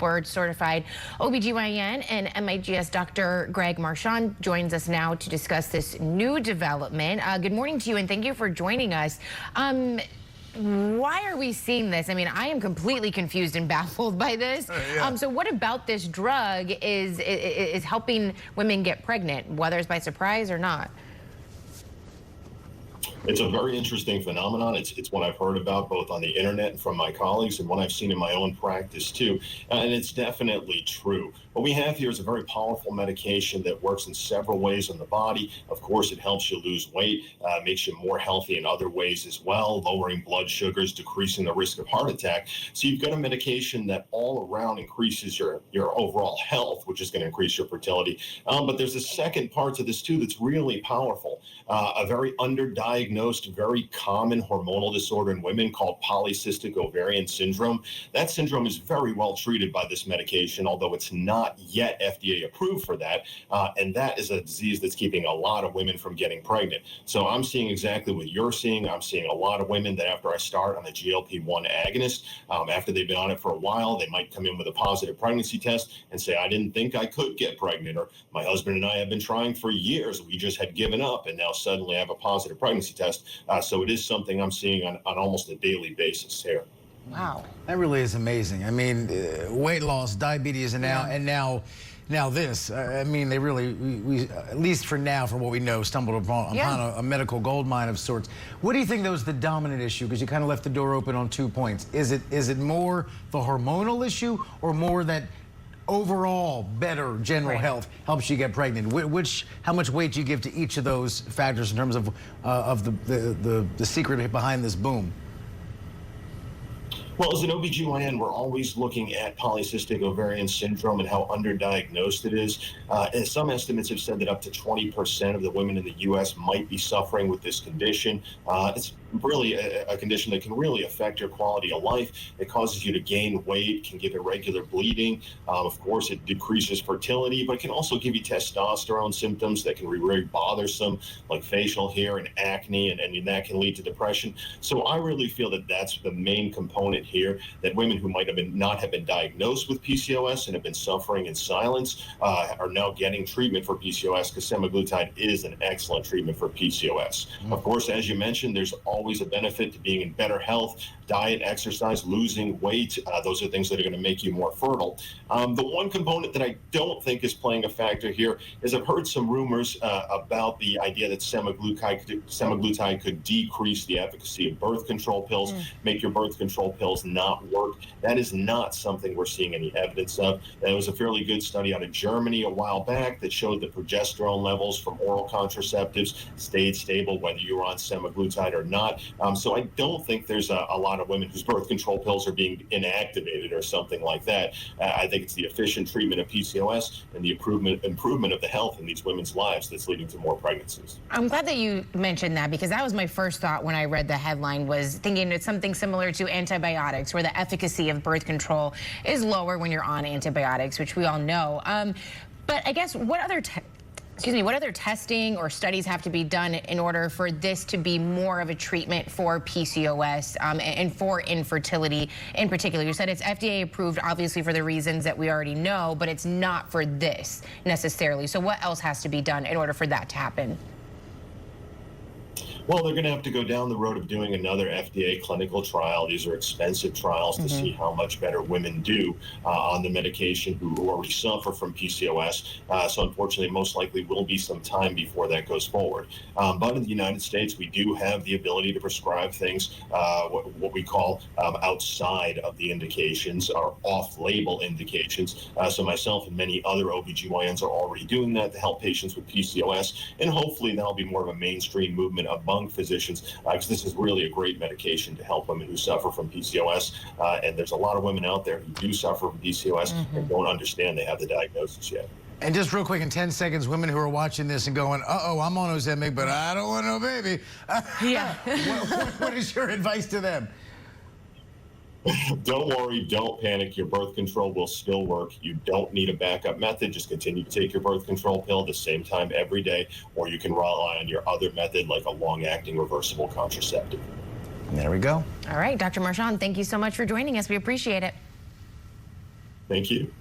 board certified OBGYN and MIGS Dr. Greg Marchand joins us now to discuss this new development. Good morning to you and thank you for joining us. Why are we seeing this? I mean, I am completely confused and baffled by this. So what about this drug is helping women get pregnant, whether it's by surprise or not? It's a very interesting phenomenon. It's one I've heard about both on the internet and from my colleagues, and one I've seen in my own practice too. And it's definitely true. What we have here is a very powerful medication that works in several ways in the body. Of course, it helps you lose weight, makes you more healthy in other ways as well, lowering blood sugars, decreasing the risk of heart attack. So you've got a medication that all around increases your overall health, which is going to increase your fertility. But there's a second part to this too that's really powerful. A very underdiagnosed, very common hormonal disorder in women called polycystic ovarian syndrome. That syndrome is very well treated by this medication, although it's not yet FDA approved for that. And that is a disease that's keeping a lot of women from getting pregnant. So I'm seeing exactly what you're seeing. I'm seeing a lot of women that after I start on the GLP-1 agonist, after they've been on it for a while, they might come in with a positive pregnancy test and say, I didn't think I could get pregnant, or my husband and I have been trying for years. We just had given up, and now suddenly I have a positive pregnancy test. So it is something I'm seeing on almost a daily basis here. Wow, that really is amazing. I mean, weight loss, diabetes, and now this. I mean, they really, we at least for now, for what we know, stumbled upon a medical gold mine of sorts. What do you think that was the dominant issue? Because you kind of left the door open on 2 points. Is it more the hormonal issue, or more that overall better general health helps you get pregnant? How much weight do you give to each of those factors in terms of the secret behind this boom? Well, as an OBGYN, we're always looking at polycystic ovarian syndrome and how underdiagnosed it is. And some estimates have said that up to 20% of the women in the U.S. might be suffering with this condition. It's really a condition that can really affect your quality of life. It causes you to gain weight, can give irregular bleeding. Of course, it decreases fertility, but it can also give you testosterone symptoms that can be very bothersome, like facial hair and acne, and that can lead to depression. So I really feel that that's the main component here, that women who might have not have been diagnosed with PCOS and have been suffering in silence are now getting treatment for PCOS, because semaglutide is an excellent treatment for PCOS. Of course, as you mentioned, there's always a benefit to being in better health. Diet, exercise, losing weight, those are things that are going to make you more fertile. The one component that I don't think is playing a factor here is I've heard some rumors about the idea that semaglutide could decrease the efficacy of birth control pills, make your birth control pills not work. That is not something we're seeing any evidence of. There was a fairly good study out of Germany a while back that showed that progesterone levels from oral contraceptives stayed stable whether you were on semaglutide or not. So I don't think there's a lot of women whose birth control pills are being inactivated or something like that. I think it's the efficient treatment of PCOS and the improvement of the health in these women's lives that's leading to more pregnancies. I'm glad that you mentioned that, because that was my first thought when I read the headline, was thinking it's something similar to antibiotics, where the efficacy of birth control is lower when you're on antibiotics, which we all know. But I guess what other testing or studies have to be done in order for this to be more of a treatment for PCOS and for infertility in particular? You said it's FDA approved, obviously, for the reasons that we already know, but it's not for this necessarily. So what else has to be done in order for that to happen? Well, they're going to have to go down the road of doing another FDA clinical trial. These are expensive trials to see how much better women do on the medication who already suffer from PCOS. So unfortunately, most likely will be some time before that goes forward. But in the United States, we do have the ability to prescribe things, what we call outside of the indications, or off-label indications. So myself and many other OBGYNs are already doing that to help patients with PCOS. And hopefully that'll be more of a mainstream movement among physicians, because this is really a great medication to help women who suffer from PCOS. And there's a lot of women out there who do suffer from PCOS and don't understand they have the diagnosis yet. And just real quick, in 10 seconds, women who are watching this and going, uh-oh, I'm on Ozempic, but I don't want no baby. What is your advice to them? Don't worry, don't panic. Your birth control will still work. You don't need a backup method. Just continue to take your birth control pill at the same time every day, or you can rely on your other method, like a long-acting reversible contraceptive. And there we go. All right, Dr. Marchand, thank you so much for joining us. We appreciate it. Thank you.